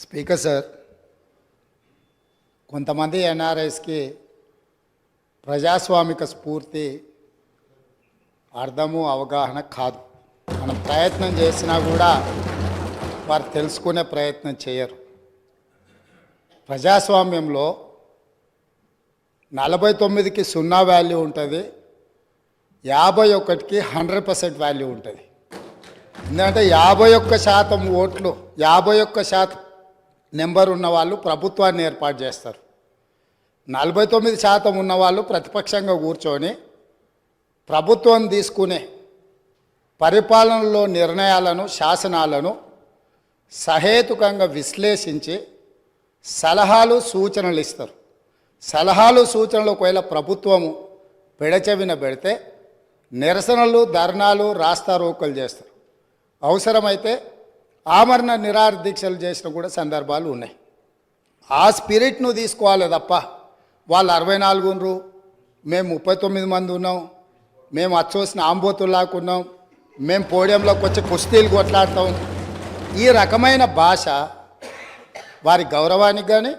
Speaker sir, కొంతమంది ఎన్ఆర్ఐస్కి ప్రజాస్వామిక స్ఫూర్తి అర్థము అవగాహన కాదు. మనం ప్రయత్నం చేసినా కూడా వారు తెలుసుకునే ప్రయత్నం చేయరు. ప్రజాస్వామ్యంలో 49కి 0 వాల్యూ ఉంటుంది, 51కి 100% వాల్యూ ఉంటుంది. ఎందుకంటే 51% ఓట్లు, 51% నెంబర్ ఉన్న వాళ్ళు ప్రభుత్వాన్ని ఏర్పాటు చేస్తారు. 49% ఉన్నవాళ్ళు ప్రతిపక్షంగా కూర్చొని ప్రభుత్వం తీసుకునే పరిపాలనలో నిర్ణయాలను, శాసనాలను సహేతుకంగా విశ్లేషించి సలహాలు సూచనలు ఇస్తారు. సలహాలు సూచనలు ఒకవేళ ప్రభుత్వము పెడచెవిన పెడితే నిరసనలు, ధర్నాలు, రాస్తారోకలు చేస్తారు. అవసరమైతే ఆమరణ నిరాహార దీక్షలు చేసిన కూడా సందర్భాలు ఉన్నాయి. ఆ స్పిరిట్ను తీసుకోవాలి తప్ప వాళ్ళు 64 ఉన్నారు, మేము 39 మంది ఉన్నాం, మేము అచ్చోసిన ఆంబోతుల్లాకున్నాం, మేము పోడియంలోకి వచ్చి కుస్తీలు కొట్లాడతాం, ఈ రకమైన భాష వారి గౌరవానికి కానీ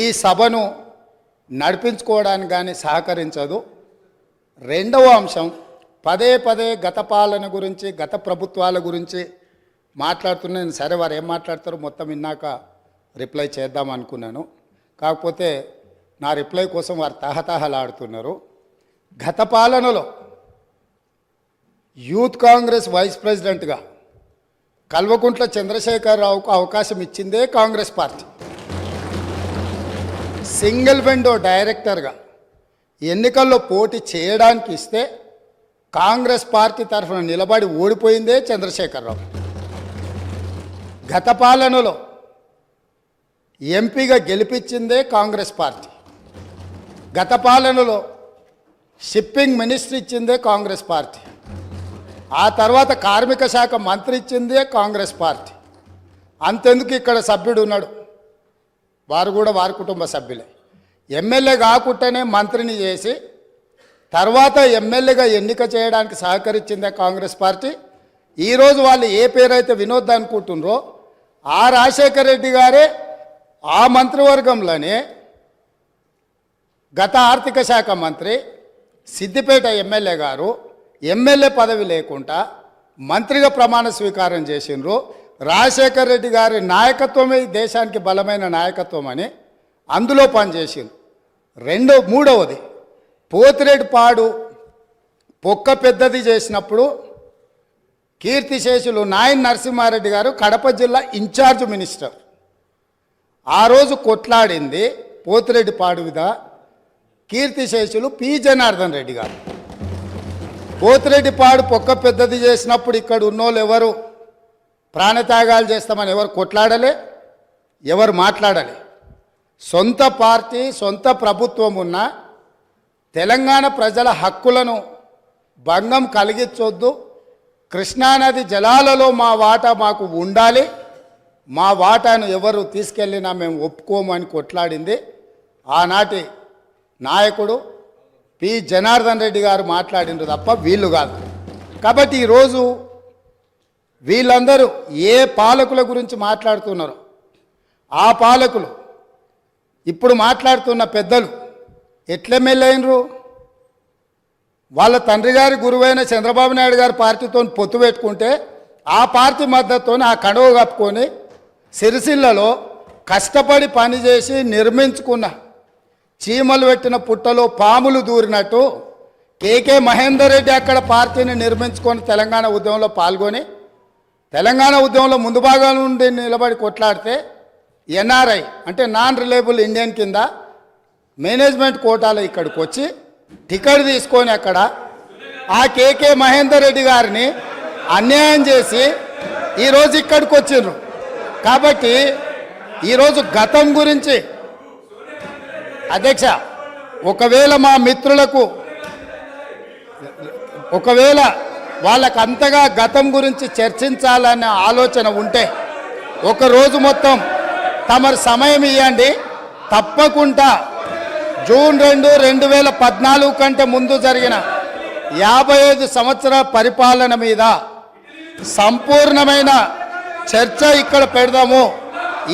ఈ సభను నడిపించుకోవడానికి కానీ సహకరించదు. రెండవ అంశం, పదే పదే గత పాలన గురించి, గత ప్రభుత్వాల గురించి మాట్లాడుతున్నాను. సరే, వారు ఏం మాట్లాడతారో మొత్తం విన్నాక రిప్లై చేద్దాం అనుకున్నాను. కాకపోతే నా రిప్లై కోసం వారు తహతహలాడుతున్నారు. గత పాలనలో యూత్ కాంగ్రెస్ వైస్ ప్రెసిడెంట్గా కల్వకుంట్ల చంద్రశేఖరరావుకు అవకాశం ఇచ్చిందే కాంగ్రెస్ పార్టీ. సింగిల్ విండో డైరెక్టర్గా ఎన్నికల్లో పోటీ చేయడానికి ఇస్తే కాంగ్రెస్ పార్టీ తరఫున నిలబడి ఓడిపోయిందే చంద్రశేఖరరావు. గత పాలనలో ఎంపీగా గెలిపించిందే కాంగ్రెస్ పార్టీ. గత పాలనలో షిప్పింగ్ మినిస్టర్ ఇచ్చిందే కాంగ్రెస్ పార్టీ. ఆ తర్వాత కార్మిక శాఖ మంత్రి ఇచ్చిందే కాంగ్రెస్ పార్టీ. అంతెందుకు, ఇక్కడ సభ్యుడు ఉన్నాడు, వారు కూడా వారి కుటుంబ సభ్యులే. ఎమ్మెల్యే కాకుండానే మంత్రిని చేసి తర్వాత ఎమ్మెల్యేగా ఎన్నిక చేయడానికి సహకరించిందే కాంగ్రెస్ పార్టీ. ఈరోజు వాళ్ళు ఏ పేరైతే వినోద్ అనుకుంటున్నారో ఆ రాజశేఖర రెడ్డి గారే ఆ మంత్రివర్గంలోనే గత ఆర్థిక శాఖ మంత్రి, సిద్దిపేట ఎమ్మెల్యే గారు ఎమ్మెల్యే పదవి లేకుండా మంత్రిగా ప్రమాణ స్వీకారం చేసిండ్రు. రాజశేఖర రెడ్డి గారి నాయకత్వమే దేశానికి బలమైన నాయకత్వం అని అందులో పనిచేసిండ్రు. మూడవది, పోతిరెడ్డిపాడు పొక్క పెద్దది చేసినప్పుడు కీర్తిశేషులు నాయన్ నరసింహారెడ్డి గారు కడప జిల్లా ఇన్ఛార్జ్ మినిస్టర్. ఆ రోజు కొట్లాడింది పోతిరెడ్డిపాడు మీద కీర్తిశేషులు పి జనార్దన్ రెడ్డి గారు. పోతిరెడ్డిపాడు పొక్క పెద్దది చేసినప్పుడు ఇక్కడ ఉన్నోళ్ళు ఎవరు ప్రాణత్యాగాలు చేస్తామని ఎవరు కొట్లాడలే, ఎవరు మాట్లాడలే. సొంత పార్టీ, సొంత ప్రభుత్వం ఉన్న తెలంగాణ ప్రజల హక్కులను భంగం కలిగించొద్దు, కృష్ణానది జలాలలో మా వాటా మాకు ఉండాలి, మా వాటాను ఎవరు తీసుకెళ్ళినా మేము ఒప్పుకోము అని కొట్లాడింది ఆనాటి నాయకుడు పి జనార్దన్ రెడ్డి గారు మాట్లాడినారు తప్ప వీళ్ళు కాదు. కాబట్టి ఈరోజు వీళ్ళందరూ ఏ పాలకుల గురించి మాట్లాడుతున్నారు, ఆ పాలకులు ఇప్పుడు మాట్లాడుతున్న పెద్దలు ఎట్లెమ్మెల్యేనరు? వాళ్ళ తండ్రి గారి గురువైన చంద్రబాబు నాయుడు గారి పార్టీతో పొత్తు పెట్టుకుంటే ఆ పార్టీ మద్దతుతో ఆ కండువ కప్పుకొని సిరిసిల్లలో కష్టపడి పనిచేసి నిర్మించుకున్న చీమలు పెట్టిన పుట్టలో పాములు దూరినట్టు కేకే మహేందర్ రెడ్డి అక్కడ పార్టీని నిర్మించుకొని తెలంగాణ ఉద్యమంలో పాల్గొని తెలంగాణ ఉద్యమంలో ముందు భాగం నుండి నిలబడి కొట్లాడితే ఎన్ఆర్ఐ అంటే నాన్ రిలయబుల్ ఇండియన్ కింద మేనేజ్మెంట్ కోటాలో ఇక్కడికి వచ్చి టికెట్ తీసుకొని అక్కడ ఆ కేకే మహేందర్ రెడ్డి గారిని అన్యాయం చేసి ఈరోజు ఇక్కడికి వచ్చిండ్రు. కాబట్టి ఈరోజు గతం గురించి అధ్యక్ష, ఒకవేళ మా మిత్రులకు వాళ్ళకు అంతగా గతం గురించి చర్చించాలనే ఆలోచన ఉంటే ఒకరోజు మొత్తం తమరు సమయం ఇవ్వండి. తప్పకుండా జూన్ 2, 2014 కంటే ముందు జరిగిన 55 సంవత్సరాల పరిపాలన మీద సంపూర్ణమైన చర్చ ఇక్కడ పెడదాము.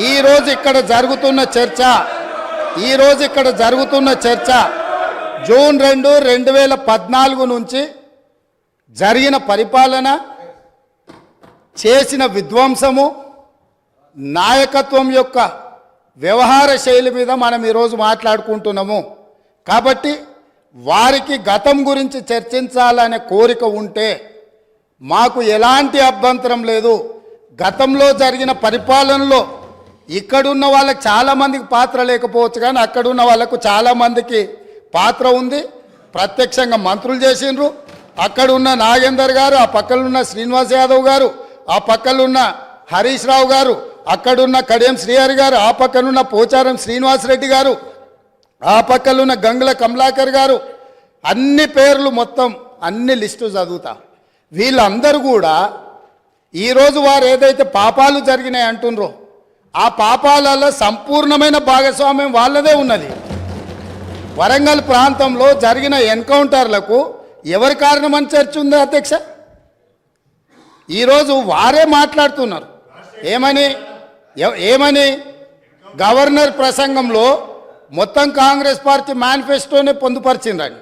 ఈరోజు ఇక్కడ జరుగుతున్న చర్చ జూన్ 2, 2014 నుంచి జరిగిన పరిపాలన, చేసిన విధ్వంసము, నాయకత్వం యొక్క వ్యవహార శైలి మీద మనం ఈరోజు మాట్లాడుకుంటున్నాము. కాబట్టి వారికి గతం గురించి చర్చించాలనే కోరిక ఉంటే మాకు ఎలాంటి అభ్యంతరం లేదు. గతంలో జరిగిన పరిపాలనలో ఇక్కడున్న వాళ్ళకి చాలామందికి పాత్ర లేకపోవచ్చు, కానీ అక్కడున్న వాళ్ళకు చాలామందికి పాత్ర ఉంది. ప్రత్యక్షంగా మంత్రులు చేసిండ్రు. అక్కడున్న నాగేందర్ గారు, ఆ పక్కనున్న శ్రీనివాస్ యాదవ్ గారు, ఆ పక్కనున్న హరీష్ రావు గారు, అక్కడున్న కడియం శ్రీహరి గారు, ఆ పక్కనున్న పోచారం శ్రీనివాసరెడ్డి గారు, ఆ పక్కనున్న గంగుల కమలాకర్ గారు, అన్ని పేర్లు మొత్తం అన్ని లిస్టు చదువుతా. వీళ్ళందరూ కూడా ఈరోజు వారు ఏదైతే పాపాలు జరిగినాయి అంటుండ్రో ఆ పాపాలలో సంపూర్ణమైన భాగస్వామ్యం వాళ్ళదే ఉన్నది. వరంగల్ ప్రాంతంలో జరిగిన ఎన్కౌంటర్లకు ఎవరి కారణమని చర్చ ఉంది అధ్యక్ష? ఈరోజు వారే మాట్లాడుతున్నారు. ఏమని గవర్నర్ ప్రసంగంలో మొత్తం కాంగ్రెస్ పార్టీ మేనిఫెస్టోనే పొందుపరిచిండ్రని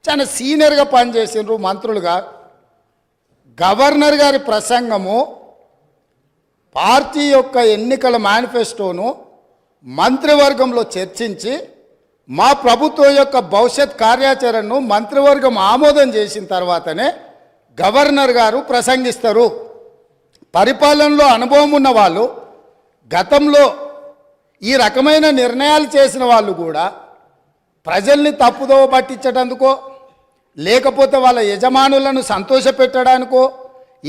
చాలా సీనియర్గా పనిచేసిండ్రు మంత్రులుగా. గవర్నర్ గారి ప్రసంగము పార్టీ యొక్క ఎన్నికల మేనిఫెస్టోను మంత్రివర్గంలో చర్చించి మా ప్రభుత్వం యొక్క భవిష్యత్ కార్యాచరణను మంత్రివర్గం ఆమోదం చేసిన తర్వాతనే గవర్నర్ గారు ప్రసంగిస్తారు. పరిపాలనలో అనుభవం ఉన్న వాళ్ళు, గతంలో ఈ రకమైన నిర్ణయాలు చేసిన వాళ్ళు కూడా ప్రజల్ని తప్పుదోవ పట్టించడానికో లేకపోతే వాళ్ళ యజమానులను సంతోషపెట్టడానికో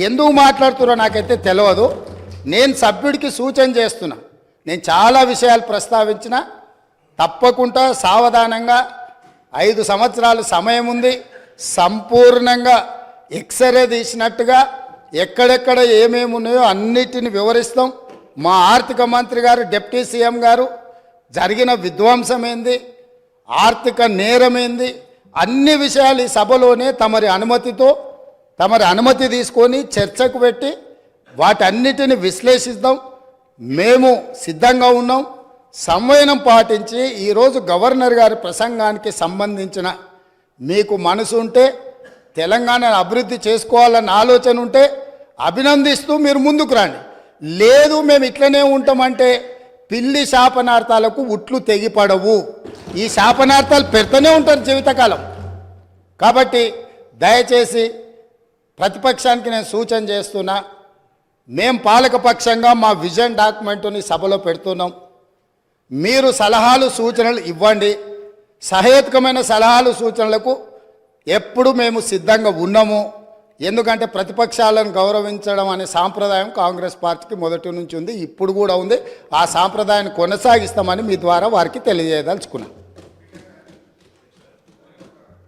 ఎందుకు మాట్లాడుతున్నారో నాకైతే తెలియదు. నేను సభ్యుడికి సూచన చేస్తున్నా. నేను చాలా విషయాలు ప్రస్తావించిన, తప్పకుండా సావధానంగా 5 సంవత్సరాలు సమయం ఉంది. సంపూర్ణంగా ఎక్స్రే తీసినట్టుగా ఎక్కడెక్కడ ఏమేమి ఉన్నాయో అన్నిటిని వివరిస్తాం. మా ఆర్థిక మంత్రి గారు, డిప్యూటీ సీఎం గారు జరిగిన విధ్వంసం ఏంది, ఆర్థిక నేరమేంది, అన్ని విషయాలు ఈ సభలోనే తమరి అనుమతి తీసుకొని చర్చకు పెట్టి వాటన్నిటిని విశ్లేషిద్దాం. మేము సిద్ధంగా ఉన్నాం. సంవయనం పాటించి ఈరోజు గవర్నర్ గారి ప్రసంగానికి సంబంధించిన మీకు మనసు ఉంటే, తెలంగాణను అభివృద్ధి చేసుకోవాలన్న ఆలోచన ఉంటే అభినందిస్తూ మీరు ముందుకు రండి. లేదు మేము ఇట్లనే ఉంటామంటే పిల్లి శాపనార్థాలకు ఉట్లు తెగిపడవు. ఈ శాపనార్థాలు పెడుతూనే ఉంటారు జీవితకాలం. కాబట్టి దయచేసి ప్రతిపక్షానికి నేను సూచన చేస్తున్నా, మేం పాలకపక్షంగా మా విజన్ డాక్యుమెంటుని సభలో పెడుతున్నాం. మీరు సలహాలు సూచనలు ఇవ్వండి. సహేతుకమైన సలహాలు సూచనలకు ఎప్పుడు మేము సిద్ధంగా ఉన్నాము. ఎందుకంటే ప్రతిపక్షాలను గౌరవించడం అనే సాంప్రదాయం కాంగ్రెస్ పార్టీకి మొదటి నుంచి ఉంది, ఇప్పుడు కూడా ఉంది. ఆ సాంప్రదాయాన్ని కొనసాగిస్తామని మీ ద్వారా వారికి తెలియజేయదలుచుకున్నాం.